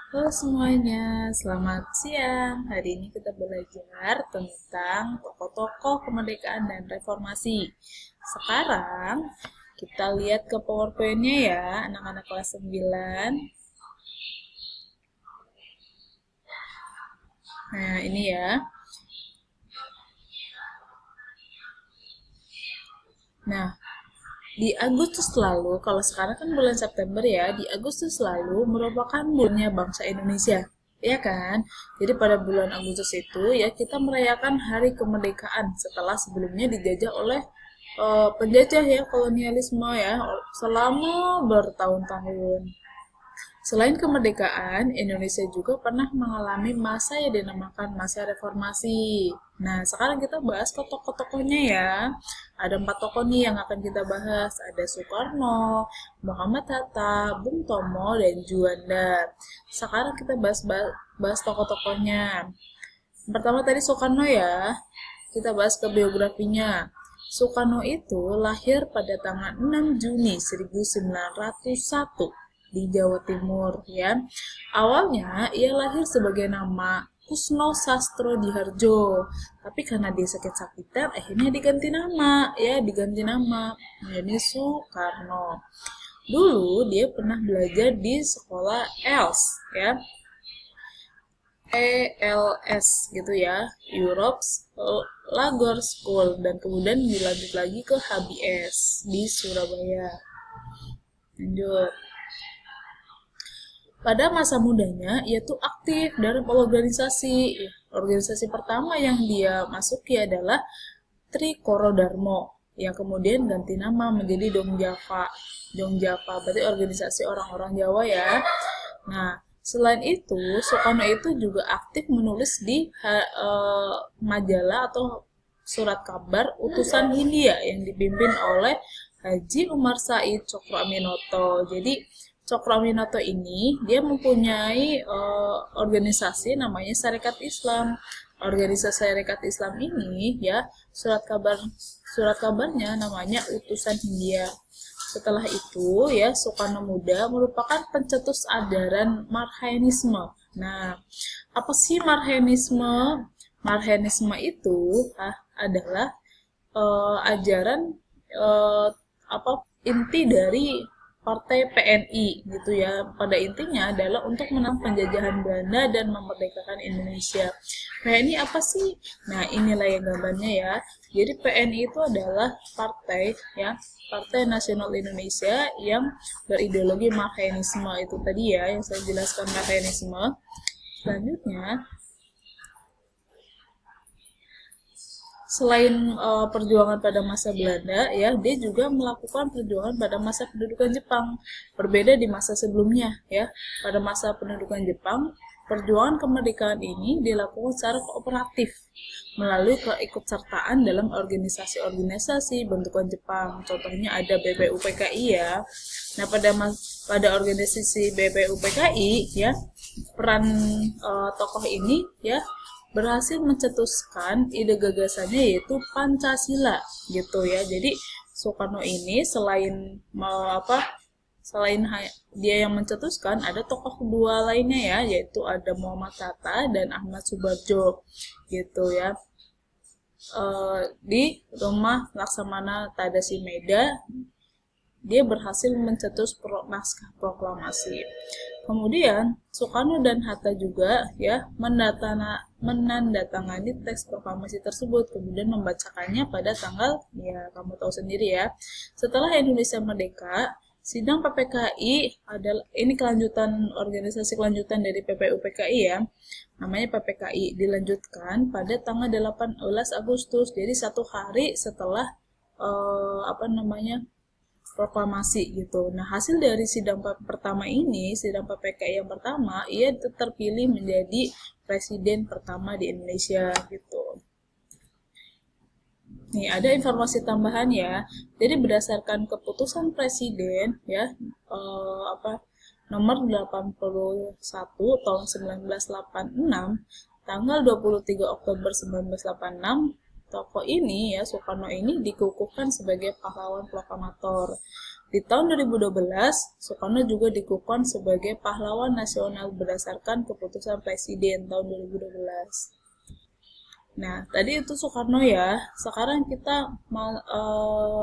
Halo semuanya, selamat siang. Hari ini kita belajar tentang tokoh-tokoh kemerdekaan dan reformasi. Sekarang kita lihat ke PowerPoint-nya ya, anak-anak kelas 9. Nah, ini ya. Nah, di Agustus lalu, kalau sekarang kan bulan September ya, di Agustus lalu merupakan bulannya bangsa Indonesia. Ya kan? Jadi pada bulan Agustus itu ya kita merayakan hari kemerdekaan setelah sebelumnya dijajah oleh penjajah ya, kolonialisme ya, selama bertahun-tahun. Selain kemerdekaan, Indonesia juga pernah mengalami masa yang dinamakan masa reformasi. Nah, sekarang kita bahas ke tokoh-tokohnya ya. Ada 4 tokoh nih yang akan kita bahas. Ada Soekarno, Muhammad Hatta, Bung Tomo, dan Juanda. Sekarang kita bahas tokoh-tokohnya. Pertama tadi Soekarno ya. Kita bahas ke biografinya. Soekarno itu lahir pada tanggal 6 Juni 1901 di Jawa Timur ya. Awalnya ia lahir sebagai nama Kusno Sastro Diharjo, tapi karena dia sakit-sakitan akhirnya diganti nama menjadi Soekarno. Dulu dia pernah belajar di sekolah ELS ya. ELS gitu ya, Europe's Lager School, dan kemudian dilanjut lagi ke HBS di Surabaya. Lanjut. Pada masa mudanya, ia tuh aktif dalam organisasi. Organisasi pertama yang dia masuki adalah Trikoro Darmo, yang kemudian ganti nama menjadi Dong Java. Dong Java berarti organisasi orang-orang Jawa ya. Nah, selain itu, Soekarno itu juga aktif menulis di majalah atau surat kabar utusan Hindia yang dipimpin oleh Haji Umar Said Cokroaminoto. Jadi Cokroaminoto ini dia mempunyai organisasi namanya Sarekat Islam. Organisasi Sarekat Islam ini ya surat kabarnya namanya Utusan Hindia. Setelah itu ya Soekarno Muda merupakan pencetus ajaran Marhaenisme. Nah, apa sih Marhaenisme? Marhaenisme itu adalah ajaran inti dari Partai PNI gitu ya. Pada intinya adalah untuk menang penjajahan Belanda dan memerdekakan Indonesia. PNI apa sih? Nah, inilah yang gambarnya ya. Jadi PNI itu adalah partai ya, Partai Nasional Indonesia yang berideologi Marhaenisme. Itu tadi ya yang saya jelaskan Marhaenisme. Selanjutnya, selain perjuangan pada masa Belanda ya, dia juga melakukan perjuangan pada masa pendudukan Jepang. Berbeda di masa sebelumnya ya. Pada masa pendudukan Jepang, perjuangan kemerdekaan ini dilakukan secara kooperatif melalui keikutsertaan dalam organisasi-organisasi bentukan Jepang. Contohnya ada BPUPKI ya. Nah, pada organisasi BPUPKI ya, peran tokoh ini ya berhasil mencetuskan ide gagasannya yaitu Pancasila gitu ya. Jadi Soekarno ini selain dia yang mencetuskan, ada tokoh kedua lainnya ya, yaitu ada Muhammad Hatta dan Ahmad Subarjo gitu ya. Di rumah Laksamana Tadasi Meda dia berhasil mencetus naskah proklamasi. Kemudian Soekarno dan Hatta juga ya menandatangani teks proklamasi tersebut, kemudian membacakannya pada tanggal ya kamu tahu sendiri ya. Setelah Indonesia merdeka, sidang PPKI adalah ini organisasi kelanjutan dari PPUPKI ya. Namanya PPKI dilanjutkan pada tanggal 18 Agustus. Jadi 1 hari setelah proklamasi gitu. Nah, hasil dari sidang PPKI yang pertama, ia terpilih menjadi presiden pertama di Indonesia gitu. Nih, ada informasi tambahan ya. Jadi berdasarkan keputusan presiden ya, nomor 81 tahun 1986, tanggal 23 Oktober 1986, tokoh ini ya Soekarno ini dikukuhkan sebagai pahlawan proklamator. Di tahun 2012, Soekarno juga dikukuhkan sebagai pahlawan nasional berdasarkan keputusan Presiden tahun 2012. Nah, tadi itu Soekarno ya. Sekarang kita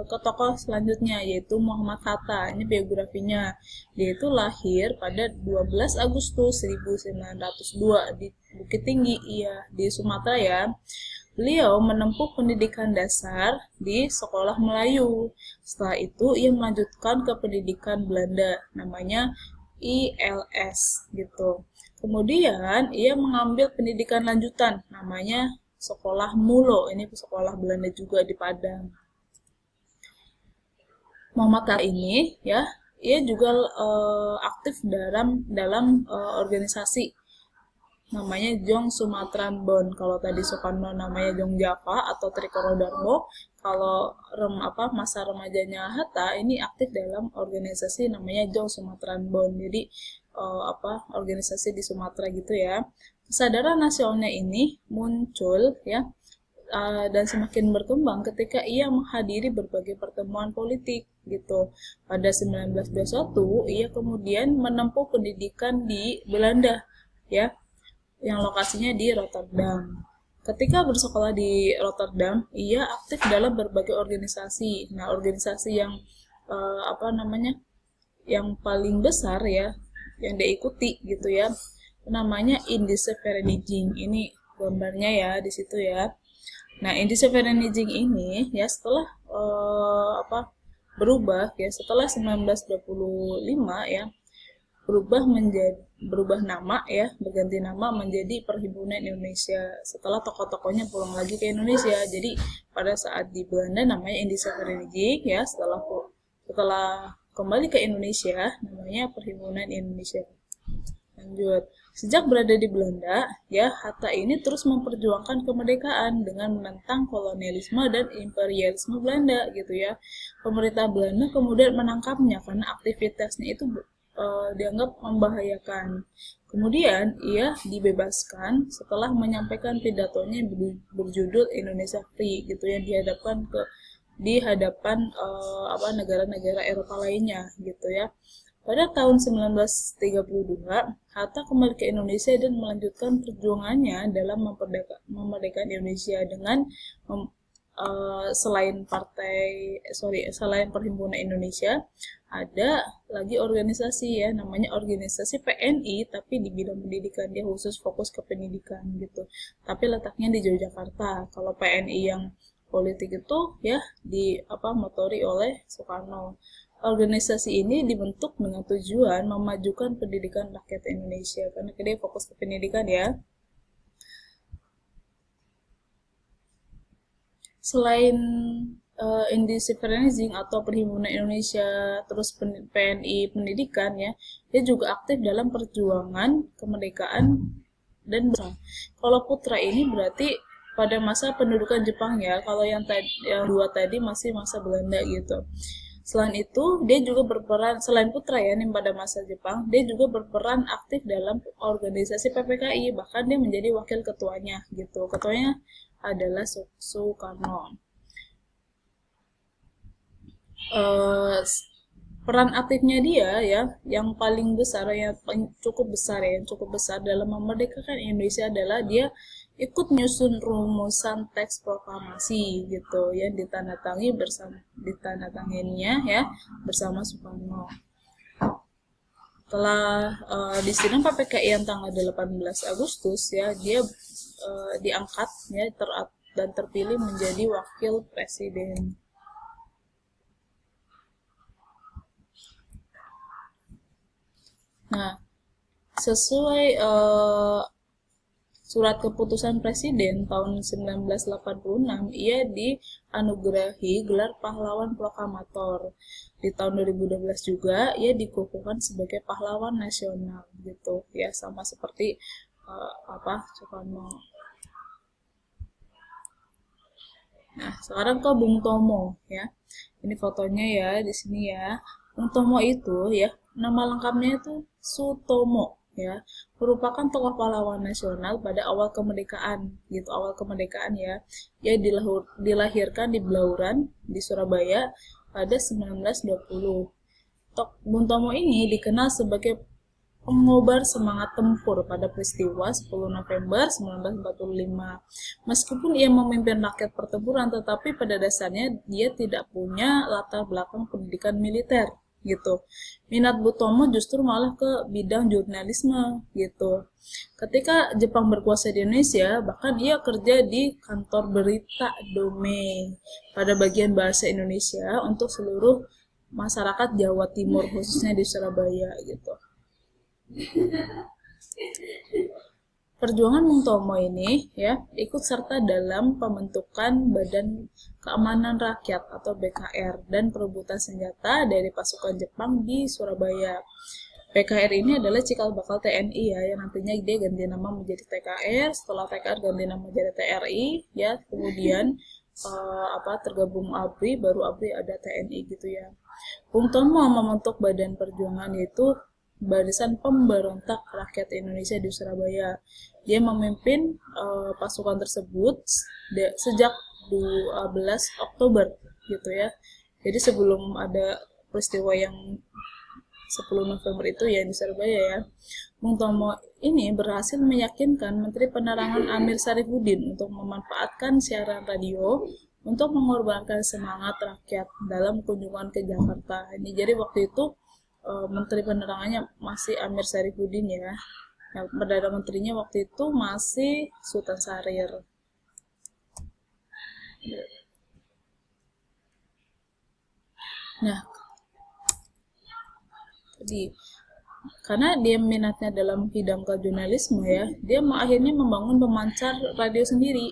ke tokoh selanjutnya, yaitu Muhammad Hatta. Ini biografinya. Dia itu lahir pada 12 Agustus 1902 di Bukit Tinggi, di Sumatera ya. Beliau menempuh pendidikan dasar di Sekolah Melayu. Setelah itu, ia melanjutkan ke pendidikan Belanda, namanya ILS gitu. Kemudian, ia mengambil pendidikan lanjutan, namanya Sekolah Mulo. Ini sekolah Belanda juga di Padang. Muhammad Hatta ini ya, ia juga aktif dalam organisasi namanya Jong Sumatran Bond. Kalau tadi Soekarno namanya Jong Java atau Trikoro Darmo, kalau masa remajanya Hatta ini aktif dalam organisasi namanya Jong Sumatran Bond. Jadi organisasi di Sumatera gitu ya. Kesadaran nasionalnya ini muncul ya dan semakin berkembang ketika ia menghadiri berbagai pertemuan politik gitu. Pada 1921 ia kemudian menempuh pendidikan di Belanda ya, yang lokasinya di Rotterdam. Ketika bersekolah di Rotterdam, ia aktif dalam berbagai organisasi. Nah, organisasi yang yang paling besar ya, yang diikuti gitu ya, namanya Indische Vereniging. Ini gambarnya ya di situ ya. Nah, Indische Vereniging ini ya setelah berubah ya setelah 1925 ya, berubah nama ya, berganti nama menjadi Perhimpunan Indonesia setelah tokoh-tokohnya pulang lagi ke Indonesia. Jadi pada saat di Belanda namanya Indische Vereniging ya, setelah kembali ke Indonesia namanya Perhimpunan Indonesia. Lanjut. Sejak berada di Belanda, ya, Hatta ini terus memperjuangkan kemerdekaan dengan menentang kolonialisme dan imperialisme Belanda gitu ya. Pemerintah Belanda kemudian menangkapnya karena aktivitasnya itu dianggap membahayakan. Kemudian ia dibebaskan setelah menyampaikan pidatonya berjudul Indonesia Free gitu ya, di hadapan negara-negara Eropa lainnya gitu ya. Pada tahun 1932, Hatta kembali ke Indonesia dan melanjutkan perjuangannya dalam memerdekakan Indonesia dengan selain Perhimpunan Indonesia, ada lagi organisasi ya, namanya organisasi PNI, tapi di bidang pendidikan, dia khusus fokus ke pendidikan gitu. Tapi letaknya di Yogyakarta. Kalau PNI yang politik itu ya motori oleh Soekarno. Organisasi ini dibentuk dengan tujuan memajukan pendidikan rakyat Indonesia, karena dia fokus ke pendidikan ya. Selain Indische Vereniging atau Perhimpunan Indonesia, terus PNI pendidikan ya, dia juga aktif dalam perjuangan kemerdekaan dan bersama. Kalau putra ini berarti pada masa pendudukan Jepang ya, kalau yang dua tadi masih masa Belanda gitu. Selain itu, dia juga berperan, selain putra ya, nih pada masa Jepang, dia juga berperan aktif dalam organisasi PPKI, bahkan dia menjadi wakil ketuanya gitu. Ketuanya adalah Soekarno. Peran aktifnya dia ya, yang paling besar, yang cukup besar dalam memerdekakan Indonesia adalah dia ikut menyusun rumusan teks proklamasi gitu yang ditandatanganinya ya bersama Soekarno. Setelah disidang PPKI yang tanggal 18 Agustus ya, dia diangkat ya dan terpilih menjadi wakil presiden. Nah, sesuai Surat Keputusan Presiden tahun 1986, ia dianugerahi gelar pahlawan proklamator. Di tahun 2012 juga ia dikukuhkan sebagai pahlawan nasional gitu ya, sama seperti Soekarno. Nah, sekarang ke Bung Tomo ya. Ini fotonya ya di sini ya. Bung Tomo itu ya, nama lengkapnya itu Sutomo ya, merupakan tokoh pahlawan nasional pada awal kemerdekaan ya. Dia dilahirkan di Blauran di Surabaya pada 1920. Bung Tomo ini dikenal sebagai pengobar semangat tempur pada peristiwa 10 November 1945. Meskipun ia memimpin rakyat pertempuran, tetapi pada dasarnya dia tidak punya latar belakang pendidikan militer gitu. Minat Bung Tomo justru malah ke bidang jurnalisme gitu. Ketika Jepang berkuasa di Indonesia, bahkan ia kerja di kantor berita Dome pada bagian bahasa Indonesia untuk seluruh masyarakat Jawa Timur, khususnya di Surabaya gitu. Perjuangan Bung Tomo ini ya ikut serta dalam pembentukan Badan Keamanan Rakyat atau BKR dan perebutan senjata dari pasukan Jepang di Surabaya. BKR ini adalah cikal bakal TNI ya, yang nantinya dia ganti nama menjadi TKR, setelah TKR ganti nama menjadi TRI ya, kemudian tergabung ABRI, baru ABRI ada TNI gitu ya. Bung Tomo membentuk badan perjuangan yaitu Barisan Pemberontak Rakyat Indonesia di Surabaya. Dia memimpin pasukan tersebut sejak 12 Oktober gitu ya. Jadi sebelum ada peristiwa yang 10 November itu ya di Surabaya ya. Bung Tomo ini berhasil meyakinkan Menteri Penerangan Amir Syarifuddin untuk memanfaatkan siaran radio untuk mengorbankan semangat rakyat dalam kunjungan ke Jakarta. Ini jadi waktu itu Menteri Penerangannya masih Amir Syarifuddin ya. Nah, Perdana Menterinya waktu itu masih Sultan Syahrir. Nah, jadi karena dia minatnya dalam bidang jurnalisme ya, dia akhirnya membangun pemancar radio sendiri,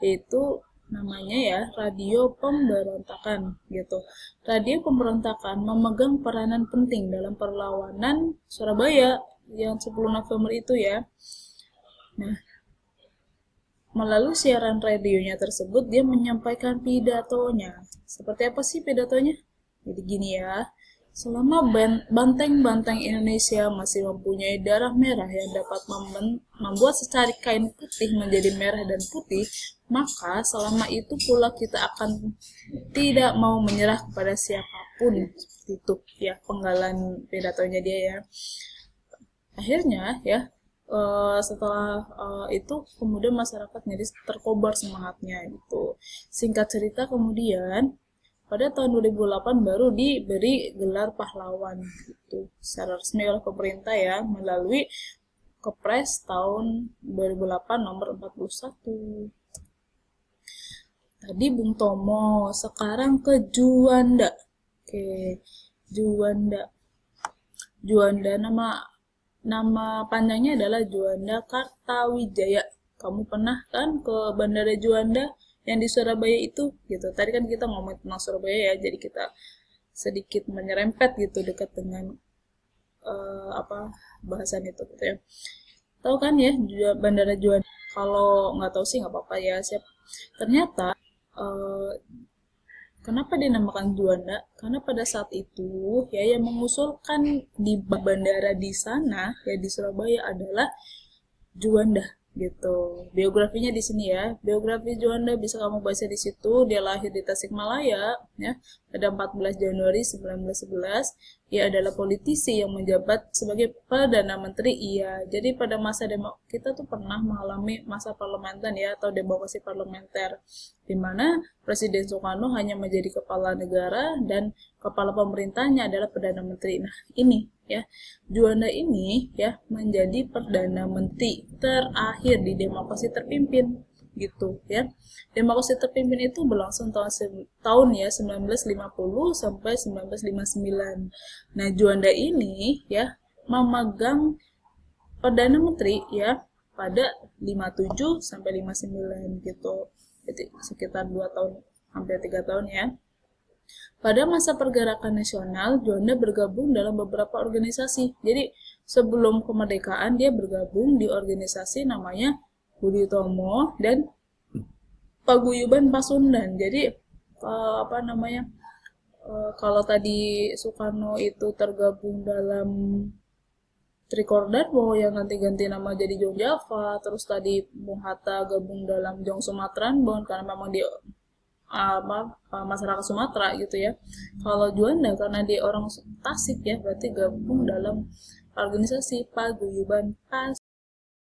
yaitu namanya ya Radio Pemberontakan gitu. Radio Pemberontakan memegang peranan penting dalam perlawanan Surabaya yang 10 November itu ya. Nah, melalui siaran radionya tersebut dia menyampaikan pidatonya. Seperti apa sih pidatonya? Jadi gini ya. Selama banteng-banteng Indonesia masih mempunyai darah merah yang dapat membuat secari kain putih menjadi merah dan putih, maka selama itu pula kita akan tidak mau menyerah kepada siapapun. Seperti itu ya penggalan pidatonya dia ya. Akhirnya ya setelah itu kemudian masyarakat jadi terkobar semangatnya gitu. Singkat cerita kemudian pada tahun 2008 baru diberi gelar pahlawan gitu secara resmi oleh pemerintah ya melalui Kepres tahun 2008 nomor 41. Tadi Bung Tomo, sekarang ke Juanda. Oke, Juanda. Juanda nama panjangnya adalah Juanda Kartawijaya. Kamu pernah kan ke Bandara Juanda yang di Surabaya itu gitu. Tadi kan kita ngomong tentang Surabaya ya, jadi kita sedikit menyerempet gitu dekat dengan bahasan itu gitu ya. Tahu kan ya Bandara Juanda? Kalau nggak tahu sih nggak apa-apa ya. Ternyata kenapa dinamakan Juanda? Karena pada saat itu ya yang mengusulkan di bandara di sana ya di Surabaya adalah Juanda gitu. Biografinya di sini ya. Biografi Juanda bisa kamu baca di situ. Dia lahir di Tasikmalaya ya pada 14 Januari 1911. Ia adalah politisi yang menjabat sebagai Perdana Menteri. Jadi pada masa kita tuh pernah mengalami masa parlementer ya atau demokrasi parlementer di mana Presiden Soekarno hanya menjadi kepala negara dan kepala pemerintahnya adalah Perdana Menteri. Nah, ini ya. Juanda ini ya menjadi Perdana Menteri terakhir di demokrasi terpimpin gitu ya. Demokrasi terpimpin itu berlangsung tahun ya 1950 sampai 1959. Nah, Juanda ini ya memegang Perdana Menteri ya pada 57 sampai 59 gitu. Jadi sekitar 2 tahun hampir 3 tahun ya. Pada masa pergerakan nasional, Juanda bergabung dalam beberapa organisasi. Jadi sebelum kemerdekaan dia bergabung di organisasi namanya Budi Utomo dan Paguyuban Pasundan. Jadi kalau tadi Soekarno itu tergabung dalam Trikordarmo yang nanti ganti nama jadi Jong Java, terus tadi Bung Hatta gabung dalam Jong Sumatran Bond karena memang dia masyarakat Sumatera gitu ya. Kalau Juanda karena dia orang Tasik ya, berarti gabung dalam organisasi Paguyuban